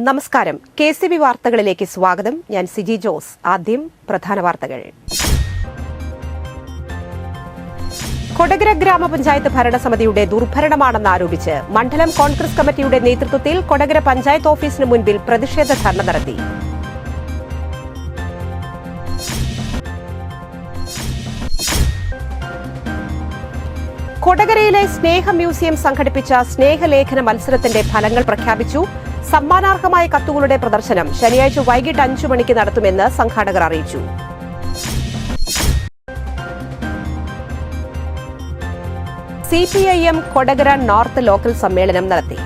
നമസ്കാരം. KCB വാർത്തകളിലേക്ക് സ്വാഗതം. ഞാൻ സിജി ജോസ്. ആദ്യം പ്രധാന വാർത്തകൾ. കൊടകര ഗ്രാമപഞ്ചായത്ത് ഭരണസമിതിയുടെ ദുർഭരണമാണെന്ന് ആരോപിച്ച് മണ്ഡലം കോൺഗ്രസ് കമ്മിറ്റിയുടെ നേതൃത്വത്തിൽ കൊടകര പഞ്ചായത്ത് ഓഫീസിന് മുൻപിൽ പ്രതിഷേധ ധർണ നടത്തി. കൊടകരയിലെ സ്നേഹ മ്യൂസിയം സംഘടിപ്പിച്ച സ്നേഹലേഖന മത്സരത്തിന്റെ ഫലങ്ങൾ പ്രഖ്യാപിച്ചു. സമ്മാനാർഹമായ കത്തുകളുടെ പ്രദർശനം ശനിയാഴ്ച വൈകിട്ട് 5 മണിക്ക് നടത്തുമെന്ന് സംഘാടകർ അറിയിച്ചു. CPIM കൊടകര നോർത്ത് ലോക്കൽ സമ്മേളനം നടത്തി.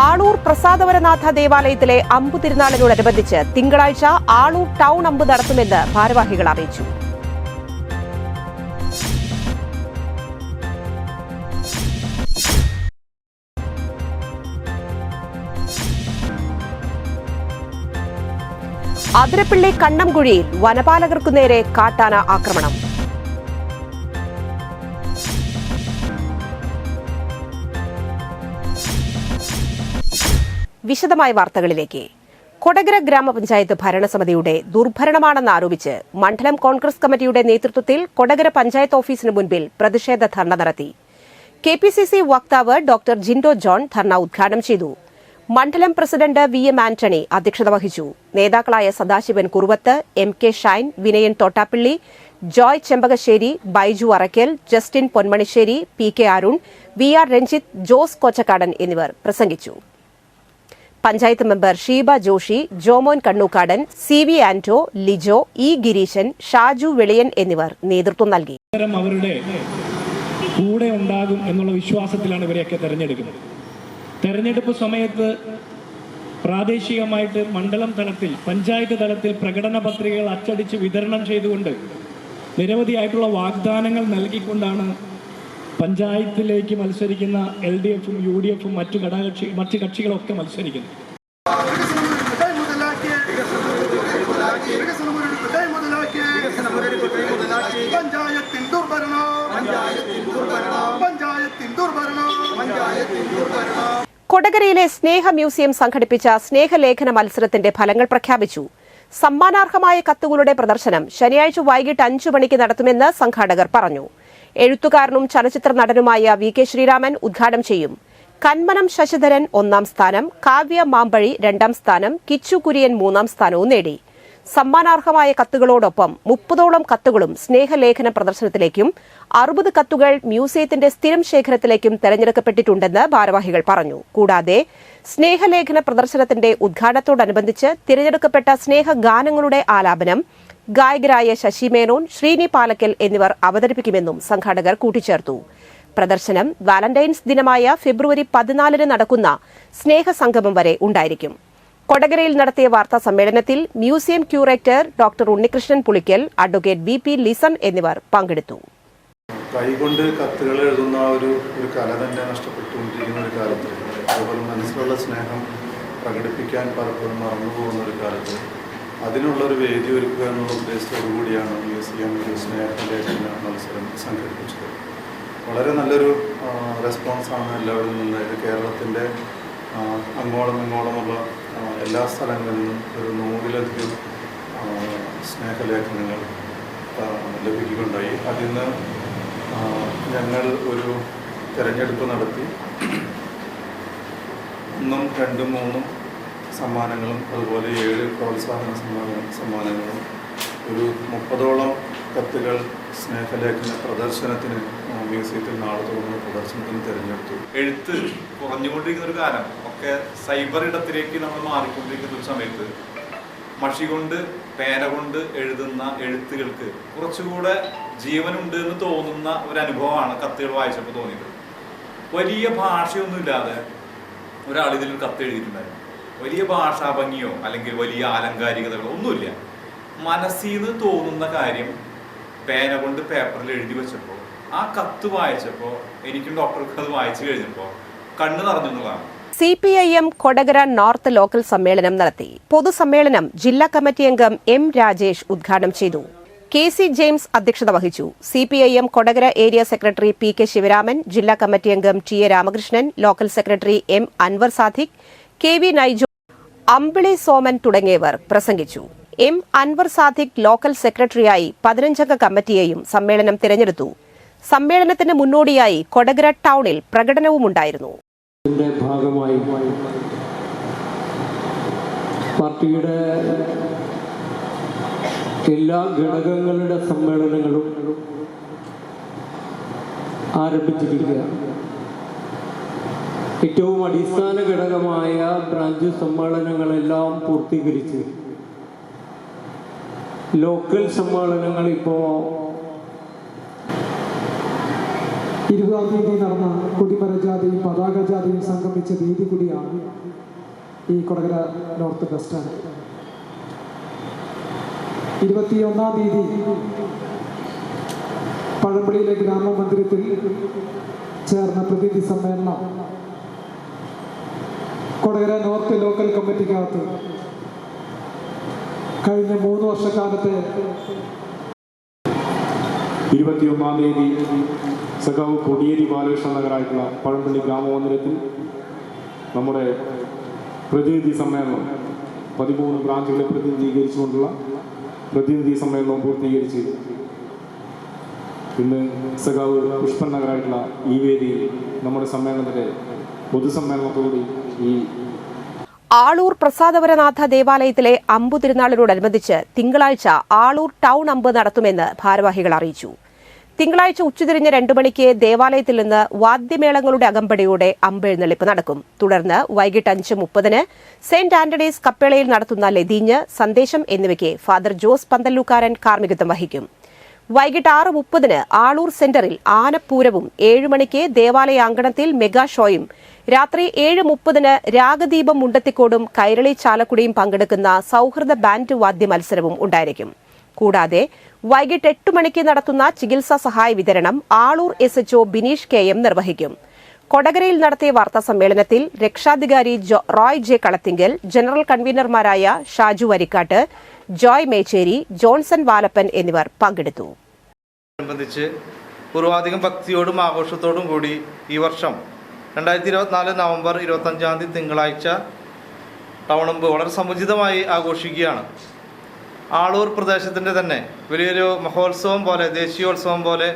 ആളൂർ പ്രസാദവരനാഥ ദേവാലയത്തിലെ അമ്പു തിരുനാളിനോടനുബന്ധിച്ച് തിങ്കളാഴ്ച ആളൂർ ടൗൺ അമ്പ് നടത്തുമെന്ന് ഭാരവാഹികൾ അറിയിച്ചു. അതിരപ്പിള്ളി കണ്ണംകുഴിയിൽ വനപാലകർക്കു നേരെ കാട്ടാന ആക്രമണം. വിശദമായ വാർത്തകളിലേക്ക്. കൊടകര ഗ്രാമപഞ്ചായത്ത് ഭരണസമിതിയുടെ ദുർഭരണമാണെന്ന് ആരോപിച്ച് മണ്ഡലം കോൺഗ്രസ് കമ്മിറ്റിയുടെ നേതൃത്വത്തിൽ കൊടകര പഞ്ചായത്ത് ഓഫീസിന് മുൻപിൽ പ്രതിഷേധ ധർണ നടത്തി. KPCC വക്താവ് ഡോക്ടർ ജിൻഡോ ജോൺ ധർണ ഉദ്ഘാടനം ചെയ്തു. മണ്ഡലം പ്രസിഡന്റ് VM ആന്റണി അധ്യക്ഷത വഹിച്ചു. നേതാക്കളായ Sadasivan Kuruvath, MK Shine, Vinayan Thottappilly, Joy Chempakassery, Baiju Araykkal, Justin Ponmanissery, PK Arun, VR Ranjith, Jose Kochakkadan എന്നിവർ പ്രസംഗിച്ചു. പഞ്ചായത്ത് മെമ്പർ ഷീബ ജോഷി, ജോമോൻ കണ്ണൂക്കാടൻ, CV ആന്റോ, ലിജോ, ഗിരീശൻ, ഷാജു വെളിയൻ എന്നിവർ നേതൃത്വം നൽകി. അവരുടെ കൂടെ ഉണ്ടാകും എന്നുള്ള വിശ്വാസത്തിലാണ് ഇവരെയൊക്കെ തെരഞ്ഞെടുക്കുന്നത്. തെരഞ്ഞെടുപ്പ് സമയത്ത് പ്രാദേശികമായിട്ട് മണ്ഡലം തലത്തിൽ, പഞ്ചായത്ത് തലത്തിൽ പ്രകടന പത്രികകൾ അച്ചടിച്ച് വിതരണം ചെയ്തുകൊണ്ട് നിരവധിയായിട്ടുള്ള വാഗ്ദാനങ്ങൾ നൽകിക്കൊണ്ടാണ് പഞ്ചായത്തിലേക്ക് മത്സരിക്കുന്ന LDFും UDFും മറ്റു കക്ഷികളൊക്കെ മത്സരിക്കുന്നത്. കൊടകരയിലെ സ്നേഹ മ്യൂസിയം സംഘടിപ്പിച്ച സ്നേഹലേഖന മത്സരത്തിന്റെ ഫലങ്ങൾ പ്രഖ്യാപിച്ചു. സമ്മാനാർഹമായ കത്തുകളുടെ പ്രദർശനം ശനിയാഴ്ച വൈകിട്ട് 5 മണിക്ക് നടത്തുമെന്ന് സംഘാടകർ പറഞ്ഞു. എഴുത്തുകാരനും ചലച്ചിത്ര നടനുമായ VK ശ്രീരാമൻ ഉദ്ഘാടനം ചെയ്യും. കന്മനം ശശിധരൻ 1ാം സ്ഥാനം, കാവ്യ മാമ്പഴി 2ാം സ്ഥാനം, കിച്ചു കുര്യൻ 3ാം സ്ഥാനവും നേടി. സമ്മാനാർഹമായ കത്തുകളോടൊപ്പം 30ഓളം കത്തുകളും സ്നേഹലേഖന പ്രദർശനത്തിലേക്കും 60 കത്തുകൾ മ്യൂസിയത്തിന്റെ സ്ഥിരം ശേഖരത്തിലേക്കും തെരഞ്ഞെടുക്കപ്പെട്ടിട്ടുണ്ടെന്ന് ഭാരവാഹികൾ പറഞ്ഞു. കൂടാതെ സ്നേഹലേഖന പ്രദർശനത്തിന്റെ ഉദ്ഘാടനത്തോടനുബന്ധിച്ച് തിരഞ്ഞെടുക്കപ്പെട്ട സ്നേഹഗാനങ്ങളുടെ ആലാപനം ഗായകരായ ശശി മേനോൻ, ശ്രീനി പാലക്കൽ എന്നിവർ അവതരിപ്പിക്കുമെന്നും സംഘാടകർ കൂട്ടിച്ചേർത്തു. പ്രദർശനം വാലന്റൈൻസ് ദിനമായ ഫെബ്രുവരി 14 നടക്കുന്ന സ്നേഹസംഗമം വരെ ഉണ്ടായിരിക്കും. കൊടകരയിൽ നടത്തിയ വാർത്താ സമ്മേളനത്തിൽ museum curator doctor Unnikrishnan Pulickal, advocate VP Lisson എന്നിവർ പങ്കെടുത്തു. കൈകൊണ്ട് കത്തുകൾ എഴുതുന്ന ഒരു കല തന്നെ നഷ്ടപ്പെട്ടുകൊണ്ടിരിക്കുന്ന ഒരു കാലത്ത്, അതുപോലെ മനസ്സിലുള്ള സ്നേഹം പ്രകടിപ്പിക്കാൻ പലപ്പോഴും മറന്നുപോകുന്ന ഒരു കാലത്ത് അതിനുള്ളൊരു വേദി ഒരുക്കുക എന്നുള്ള ഉദ്ദേശത്തോടു കൂടിയാണ് മ്യൂസിയം ഒരു സ്നേഹലേഖന മത്സരം സംഘടിപ്പിച്ചത്. വളരെ നല്ലൊരു റെസ്പോൺസാണ് എല്ലാവരിൽ നിന്ന്. കേരളത്തിൻ്റെ അങ്ങോളം ഇങ്ങോളമുള്ള എല്ലാ സ്ഥലങ്ങളിൽ നിന്നും ഒരു 100-ലധികം സ്നേഹലേഖനങ്ങൾ ലഭിക്കുകയുണ്ടായി. അതിൽ നിന്ന് ഞങ്ങൾ ഒരു തിരഞ്ഞെടുപ്പ് നടത്തി 1ഉം 2ഉം 3ഉം സമ്മാനങ്ങളും അതുപോലെ 7 പ്രോത്സാഹന സമ്മാനങ്ങളും ഒരു 30ഓളം കത്തുകൾ സ്നേഹലേഖന പ്രദർശനത്തിന് മ്യൂസിയത്തിൽ നാളെ തുടങ്ങുന്ന പ്രദർശനത്തിന് തിരഞ്ഞെടുത്തു. എഴുത്ത് കുറഞ്ഞുകൊണ്ടിരിക്കുന്ന ഒരു കാലം ഒക്കെ സൈബർ ഇടത്തിലേക്ക് നമ്മൾ മാറിക്കൊണ്ടിരിക്കുന്ന ഒരു സമയത്ത് മഷി കൊണ്ട്, പേന കൊണ്ട് എഴുതുന്ന എഴുത്തുകൾക്ക് കുറച്ചുകൂടെ ജീവനുണ്ട് എന്ന് തോന്നുന്ന ഒരു അനുഭവമാണ് കത്തുകൾ വായിച്ചപ്പോൾ തോന്നിയത്. വലിയ ഭാഷയൊന്നുമില്ലാതെ ഒരാൾ ഇതിൽ കത്ത് എഴുതിയിട്ടുണ്ടായിരുന്നു. വലിയ ഭാഷാ ഭംഗിയോ അല്ലെങ്കിൽ വലിയ ആലങ്കാരികതകളോ ഒന്നുമില്ല. മനസ്സിൽ നിന്ന് തോന്നുന്ന കാര്യം പേന കൊണ്ട് പേപ്പറിൽ എഴുതി വെച്ചപ്പോൾ, ആ കത്ത് വായിച്ചപ്പോൾ, എനിക്കും ഡോക്ടർക്ക് അത് വായിച്ചു കഴിഞ്ഞപ്പോൾ കണ്ണ് നിറഞ്ഞെന്നുള്ളതാണ്. CPIM കൊടകര നോർത്ത് ലോക്കൽ സമ്മേളനം നടത്തി. പൊതുസമ്മേളനം ജില്ലാ കമ്മിറ്റി അംഗം M രാജേഷ് ഉദ്ഘാടനം ചെയ്തു. KC ജെയിംസ് അധ്യക്ഷത വഹിച്ചു. CPIM Kodakara area secretary PK Sivaraman, ജില്ലാ കമ്മിറ്റി അംഗം TA Ramakrishnan, local secretary M Anwar Sadiq, KV Naiju, Ambili Soman തുടങ്ങിയവർ പ്രസംഗിച്ചു. M അൻവർ സാദിഖ് ലോക്കൽ സെക്രട്ടറിയായി 15-അംഗ കമ്മിറ്റിയെയും സമ്മേളനം തിരഞ്ഞെടുത്തു. സമ്മേളനത്തിന് മുന്നോടിയായി കൊടകര ടൗണിൽ പ്രകടനവുമുണ്ടായിരുന്നു. ഭാഗമായി പാർട്ടിയുടെ എല്ലാ ഘടകങ്ങളുടെ സമ്മേളനങ്ങളും ആരംഭിച്ചിരിക്കുകയാണ്. ഏറ്റവും അടിസ്ഥാന ഘടകമായ ബ്രാഞ്ച് സമ്മേളനങ്ങളെല്ലാം പൂർത്തീകരിച്ച് ലോക്കൽ സമ്മേളനങ്ങൾ ഇപ്പോൾ 20-ാം തീയതി നടന്ന കൊടിമര ജാഥയും പതാക ജാഥയും സംഗമിച്ച തീയതി കൂടിയാണ് ഈ കൊടകര നോർത്ത് ബസ് സ്റ്റാൻഡ്. 21-ാം തീയതി പഴമ്പള്ളിയിലെ ഗ്രാമമന്ദിരത്തിൽ ചേർന്ന പ്രതിനിധി സമ്മേളനം കൊടകര നോർത്ത് ലോക്കൽ കമ്മിറ്റിക്കകത്ത് കഴിഞ്ഞ 3 വർഷക്കാലത്തെ 21-ാം തീയതി സഖാവ് കൊടിയേരി ബാലകൃഷ്ണ നഗറായിട്ടുള്ള പഴമ്പള്ളി ഗ്രാമമന്ദിരത്തിൽ നമ്മുടെ പ്രതിനിധി സമ്മേളനം 13 ബ്രാഞ്ചുകളെ പ്രതിനിധീകരിച്ചുകൊണ്ടുള്ള പ്രതിനിധി സമ്മേളനവും പൂർത്തീകരിച്ച് ഇന്ന് സഖാവ് പുഷ്പൻ നഗറായിട്ടുള്ള ഈ വേദിയിൽ നമ്മുടെ സമ്മേളനത്തിൻ്റെ പൊതുസമ്മേളനത്തോടുകൂടി ഈ ആളൂർ പ്രസാദവരനാഥ ദേവാലയത്തിലെ അമ്പു തിരുനാളിനോടനുബന്ധിച്ച് തിങ്കളാഴ്ച ആളൂർ ടൗൺ അമ്പ് നടത്തുമെന്ന് ഭാരവാഹികൾ അറിയിച്ചു. തിങ്കളാഴ്ച ഉച്ചതിരിഞ്ഞ് 2 മണിക്ക് ദേവാലയത്തിൽ നിന്ന് വാദ്യമേളങ്ങളുടെ അകമ്പടിയോടെ അമ്പെഴുന്നള്ളിപ്പ് നടക്കും. തുടർന്ന് വൈകിട്ട് 5:30 സെന്റ് ആന്റണീസ് കപ്പേളയിൽ നടത്തുന്ന ലതീഞ്ഞ്, സന്ദേശം എന്നിവയ്ക്ക് ഫാദർ ജോസ് പന്തല്ലൂക്കാരൻ കാർമ്മികത്വം വഹിക്കും. വൈകിട്ട് 6:30 ആളൂർ സെന്ററിൽ ആനപ്പൂരവും, 7 മണിക്ക് ദേവാലയാങ്കണത്തിൽ മെഗാ ഷോയും, രാത്രി 7:30 രാഗദീപം മുണ്ടത്തിക്കോടും കൈരളി ചാലക്കുടിയും പങ്കെടുക്കുന്ന സൌഹൃദ ബാൻഡ് വാദ്യ മത്സരവും ഉണ്ടായിരിക്കും. കൂടാതെ വൈകിട്ട് 8 മണിക്ക് നടത്തുന്ന ചികിത്സാ സഹായ വിതരണം ആളൂർ SHO ബിനീഷ് KM നിർവഹിക്കും. കൊടകരയിൽ നടത്തിയ വാർത്താ സമ്മേളനത്തിൽ രക്ഷാധികാരി റോയ് J കളത്തിങ്കൽ, ജനറൽ കൺവീനർമാരായ ഷാജു വരിക്കാട്ട്, ജോയ് മേച്ചേരി, ജോൺസൺ വാലപ്പൻ എന്നിവർ പങ്കെടുത്തു. പൂർവാധികം ഭക്തിയോടും ആഘോഷത്തോടും കൂടി ഈ വർഷം 2024 നവംബർ 25-ാം തീയതി തിങ്കളാഴ്ച ടൗണമ്പ് വളരെ സമുചിതമായി ആഘോഷിക്കുകയാണ്. ആളൂർ പ്രദേശത്തിൻ്റെ തന്നെ വലിയൊരു മഹോത്സവം പോലെ, ദേശീയോത്സവം പോലെ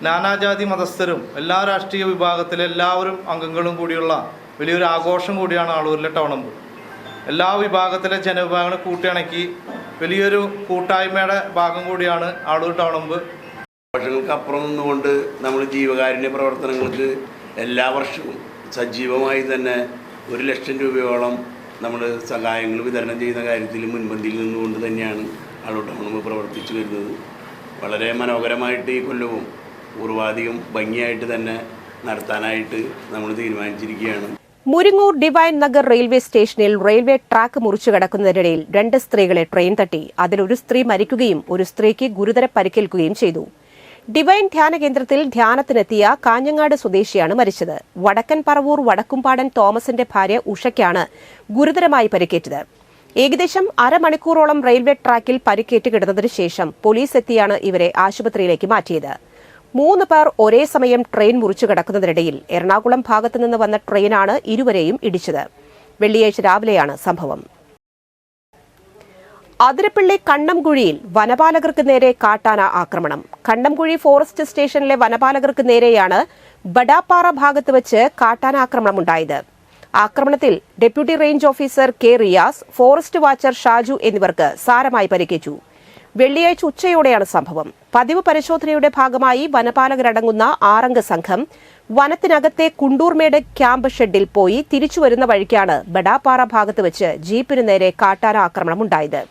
നാനാജാതി മതസ്ഥരും എല്ലാ രാഷ്ട്രീയ വിഭാഗത്തിലെ എല്ലാവരും അംഗങ്ങളും കൂടിയുള്ള വലിയൊരു ആഘോഷം കൂടിയാണ് ആളൂരിലെ ടൗണമ്പ്. എല്ലാ വിഭാഗത്തിലെ ജനവിഭാഗങ്ങളെ കൂട്ടിയിണക്കി വലിയൊരു കൂട്ടായ്മയുടെ ഭാഗം കൂടിയാണ് ആളൂർ ടൗണമ്പ്. വർഷങ്ങൾക്കപ്പുറം നിന്നുകൊണ്ട് നമ്മൾ ജീവകാരുണ്യ പ്രവർത്തനങ്ങൾക്ക് എല്ലാ വർഷവും സജീവമായി തന്നെ 1 ലക്ഷം രൂപയോളം നമ്മൾ സഹായങ്ങൾ വിതരണം ചെയ്യുന്ന കാര്യത്തിൽ മുൻപന്തിയിൽ നിന്നുകൊണ്ട് തന്നെയാണ് ആളൂർ ടൗണമ്പ് പ്രവർത്തിച്ചു വരുന്നത്. വളരെ മനോഹരമായിട്ട് ഈ കൊല്ലവും പൂർവാധികം ഭംഗിയായിട്ട് തന്നെ നടത്താനായിട്ട് നമ്മൾ തീരുമാനിച്ചിരിക്കുകയാണ്. മുരിങ്ങൂർ ഡിവൈൻ നഗർ റെയിൽവേ സ്റ്റേഷനിൽ റെയിൽവേ ട്രാക്ക് മുറിച്ചു കടക്കുന്നതിനിടയിൽ 2 സ്ത്രീകളെ ട്രെയിൻ തട്ടി. അതിലൊരു സ്ത്രീ മരിക്കുകയും ഒരു സ്ത്രീക്ക് ഗുരുതര പരിക്കേൽക്കുകയും ചെയ്തു. ഡിവൈൻ ധ്യാന കേന്ദ്രത്തിൽ ധ്യാനത്തിനെത്തിയ കാഞ്ഞങ്ങാട് സ്വദേശിയാണ് മരിച്ചത്. വടക്കൻ പറവൂർ വടക്കുംപാടൻ തോമസിന്റെ ഭാര്യ ഉഷയ്ക്കാണ് ഗുരുതരമായി പരിക്കേറ്റത്. ഏകദേശം അരമണിക്കൂറോളം റെയിൽവേ ട്രാക്കിൽ പരിക്കേറ്റ് കിടന്നതിനു ശേഷം പോലീസ് എത്തിയാണ് ഇവരെ ആശുപത്രിയിലേക്ക് മാറ്റിയത്. 3 പേർ ഒരേ സമയം ട്രെയിൻ മുറിച്ചു കടക്കുന്നതിനിടയിൽ എറണാകുളം ഭാഗത്തുനിന്ന് വന്ന ട്രെയിനാണ് ഇരുവരെയും ഇടിച്ചത്. വെള്ളിയാഴ്ച രാവിലെയാണ് സംഭവം. അതിരപ്പള്ളി കണ്ണംകുഴിയിൽ വനപാലകർക്ക് നേരെ കാട്ടാന ആക്രമണം. കണ്ണംകുഴി ഫോറസ്റ്റ് സ്റ്റേഷനിലെ വനപാലകർക്ക് നേരെയാണ് ബഡാപ്പാറ ഭാഗത്ത് വെച്ച് കാട്ടാന ആക്രമണമുണ്ടായത്. ആക്രമണത്തിൽ deputy range officer K Riyas, forest watcher Shaju എന്നിവർക്ക് സാരമായി പരിക്കേറ്റു. വെള്ളിയാഴ്ച ഉച്ചയോടെയാണ് സംഭവം. പതിവ് പരിശോധനയുടെ ഭാഗമായി വനപാലകരടങ്ങുന്ന 6-അംഗ സംഘം വനത്തിനകത്തെ കുണ്ടൂർമേട് ക്യാമ്പ് ഷെഡിൽ പോയി തിരിച്ചുവരുന്ന വഴിക്കാണ് ബഡാപ്പാറ ഭാഗത്ത് വെച്ച് ജീപ്പിന് നേരെ കാട്ടാന ആക്രമണമുണ്ടായത്.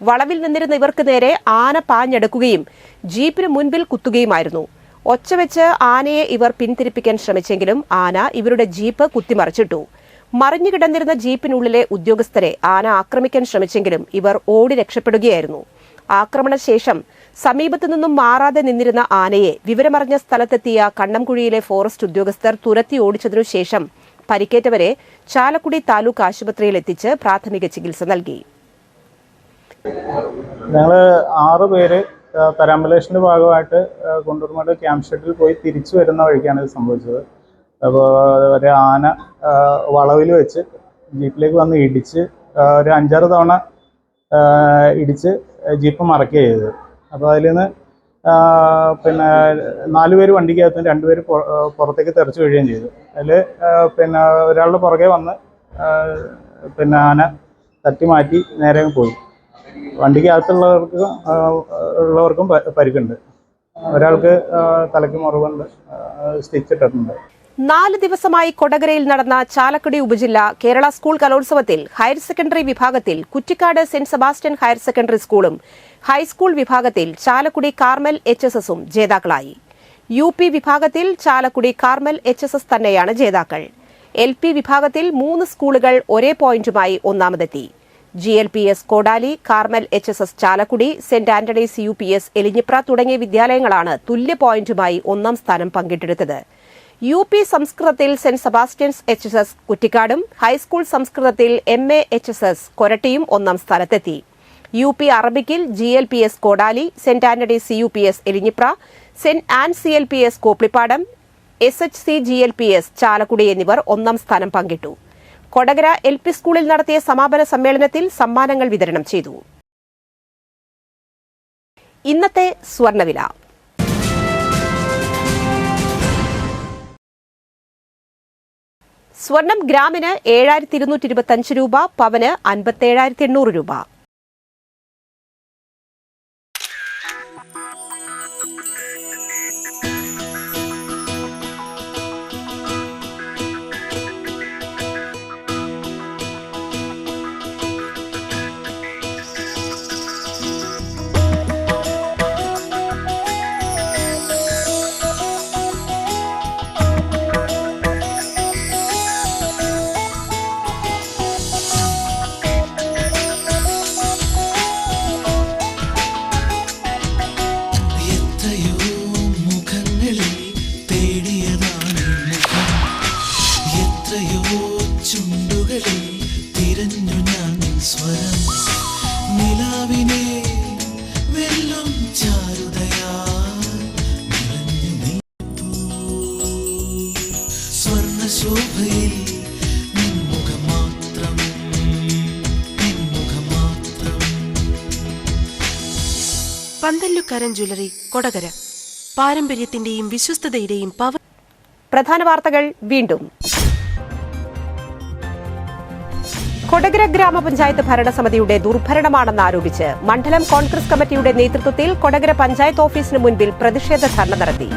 വളവിൽ നിന്നിരുന്ന ഇവർക്ക് നേരെ ആന പാഞ്ഞെടുക്കുകയും ജീപ്പിന് മുൻപിൽ കുത്തുകയുമായിരുന്നു. ഒച്ചവെച്ച് ആനയെ ഇവർ പിന്തിരിപ്പിക്കാൻ ശ്രമിച്ചെങ്കിലും ആന ഇവരുടെ ജീപ്പ് കുത്തിമറിച്ചിട്ടു. മറിഞ്ഞുകിടന്നിരുന്ന ജീപ്പിനുള്ളിലെ ഉദ്യോഗസ്ഥരെ ആന ആക്രമിക്കാൻ ശ്രമിച്ചെങ്കിലും ഇവർ ഓടി രക്ഷപ്പെടുകയായിരുന്നു. ആക്രമണശേഷം സമീപത്തു നിന്നും മാറാതെ നിന്നിരുന്ന ആനയെ വിവരമറിഞ്ഞ സ്ഥലത്തെത്തിയ കണ്ണംകുഴിയിലെ ഫോറസ്റ്റ് ഉദ്യോഗസ്ഥർ തുരത്തി ഓടിച്ചതിനു ശേഷം പരിക്കേറ്റവരെ ചാലക്കുടി താലൂക്ക് ആശുപത്രിയിൽ എത്തിച്ച് പ്രാഥമിക ചികിത്സ നൽകി. ഞങ്ങൾ 6 പേര് പെരാമ്പലേഷൻ്റെ ഭാഗമായിട്ട് കുണ്ടൂർമേട് ക്യാമ്പ് ഷെഡിൽ പോയി തിരിച്ചു വരുന്ന വഴിക്കാണ് ഇത് സംഭവിച്ചത്. അപ്പോൾ ഒരു ആന വളവിൽ വെച്ച് ജീപ്പിലേക്ക് വന്ന് ഇടിച്ച് ഒരു 5-6 തവണ ഇടിച്ച് ജീപ്പ് മറക്കുകയാണ് ചെയ്തത്. അപ്പോൾ അതിൽ നിന്ന് പിന്നെ 4 പേര് വണ്ടിക്കകത്തും 2 പേര് പുറത്തേക്ക് തെറിച്ച് വീഴുകയും ചെയ്തു. അതിൽ പിന്നെ ഒരാളുടെ പുറകെ വന്ന് പിന്നെ ആന തട്ടി മാറ്റി നേരെ പോയി. വണ്ടിക്കകത്തുള്ളവർക്കും പരിക്കുണ്ട്. ഒരാൾക്ക് തലയ്ക്ക് മുറിവുണ്ട്, സ്റ്റിച്ച് ഇട്ടിട്ടുണ്ട്. 4 ദിവസമായി കൊടകരയിൽ നടന്ന ചാലക്കുടി ഉപജില്ല കേരള സ്കൂൾ കലോത്സവത്തിൽ ഹയർ സെക്കൻഡറി വിഭാഗത്തിൽ കുറ്റിക്കാട് സെന്റ് സെബാസ്റ്റ്യൻ ഹയർ സെക്കൻഡറി സ്കൂളും ഹൈസ്കൂൾ വിഭാഗത്തിൽ ചാലക്കുടി കാർമൽ HSSഉം ജേതാക്കളായി. UP വിഭാഗത്തിൽ ചാലക്കുടി കാർമൽ HSS തന്നെയാണ് ജേതാക്കൾ. LP വിഭാഗത്തിൽ 3 സ്കൂളുകൾ ഒരേ പോയിന്റുമായി ഒന്നാമതെത്തി. GLPS Kodali, Carmel HSS Chalakudy, saint Antony's UPS Elinjipra തുടങ്ങിയ വിദ്യാലയങ്ങളാണ് തുല്യ പോയിന്റുമായി 1ാം സ്ഥാനം പങ്കിട്ടെടുത്തത്. UP സംസ്കൃതത്തിൽ സെന്റ് സെബാസ്റ്റ്യൻസ് HSS കുറ്റിക്കാടും ഹൈസ്കൂൾ സംസ്കൃതത്തിൽ MA HSS കൊരട്ടിയും 1ാം സ്ഥാനത്തെത്തി. UP അറബിക്കിൽ GLPS Kodali, saint Antony's UPS Elinjipra, saint Ann CLPS Koplippadam, SHC GLPS Chalakudy എന്നിവർ 1ാം സ്ഥാനം പങ്കിട്ടു. കൊടകര LP സ്കൂളിൽ നടത്തിയ സമാപന സമ്മേളനത്തിൽ സമ്മാനങ്ങൾ വിതരണം ചെയ്തു. ഇന്നത്തെ സ്വർണ്ണവില. സ്വർണം ഗ്രാമിന് 7225 രൂപ, പവന് 57,800 രൂപ. പന്തല്ലുക്കാരൻ ജ്വല്ലറി കൊടകര. പാരമ്പര്യത്തിന്റെയും വിശ്വസ്തതയുടെയും പവർ. പ്രധാന വാർത്തകൾ വീണ്ടും. കൊടകര ഗ്രാമപഞ്ചായത്ത് ഭരണസമിതിയുടെ ദുർഭരണമാണെന്ന് ആരോപിച്ച് മണ്ഡലം കോൺഗ്രസ് കമ്മിറ്റിയുടെ നേതൃത്വത്തിൽ കൊടകര പഞ്ചായത്ത് ഓഫീസിന് മുൻപിൽ പ്രതിഷേധ ധർണ നടത്തി.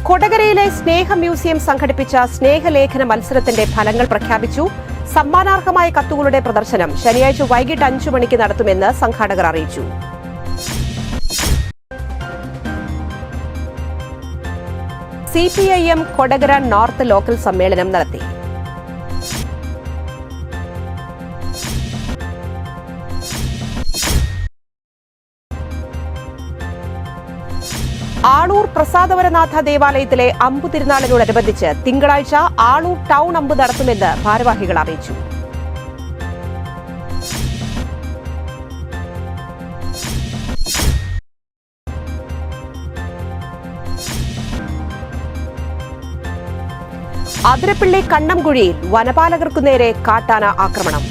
കൊടകരയിലെ സ്നേഹ മ്യൂസിയം സംഘടിപ്പിച്ച സ്നേഹലേഖന മത്സരത്തിന്റെ ഫലങ്ങൾ പ്രഖ്യാപിച്ചു. സമ്മാനാർഹമായ കത്തുകളുടെ പ്രദർശനം ശനിയാഴ്ച വൈകിട്ട് 5 മണിക്ക് നടത്തുമെന്ന് സംഘാടകർ അറിയിച്ചു. CPIM കൊടകര നോർത്ത് ലോക്കൽ സമ്മേളനം നടത്തി. ആളൂർ പ്രസാദവരനാഥ ദേവാലയത്തിലെ അമ്പു തിരുനാളിനോടനുബന്ധിച്ച് തിങ്കളാഴ്ച ആളൂർ ടൗൺ അമ്പ് നടത്തുമെന്ന് ഭാരവാഹികൾ അറിയിച്ചു. അതിരപ്പള്ളി കണ്ണംകുഴിയിൽ വനപാലകർക്കു നേരെ കാട്ടാന ആക്രമണം.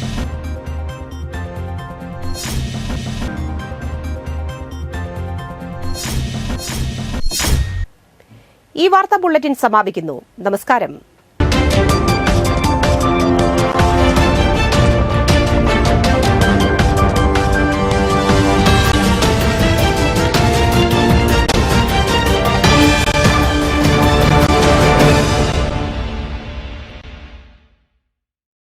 ഈ വാർത്താ ബുള്ളറ്റിൻ സമാപിക്കുന്നു. നമസ്കാരം.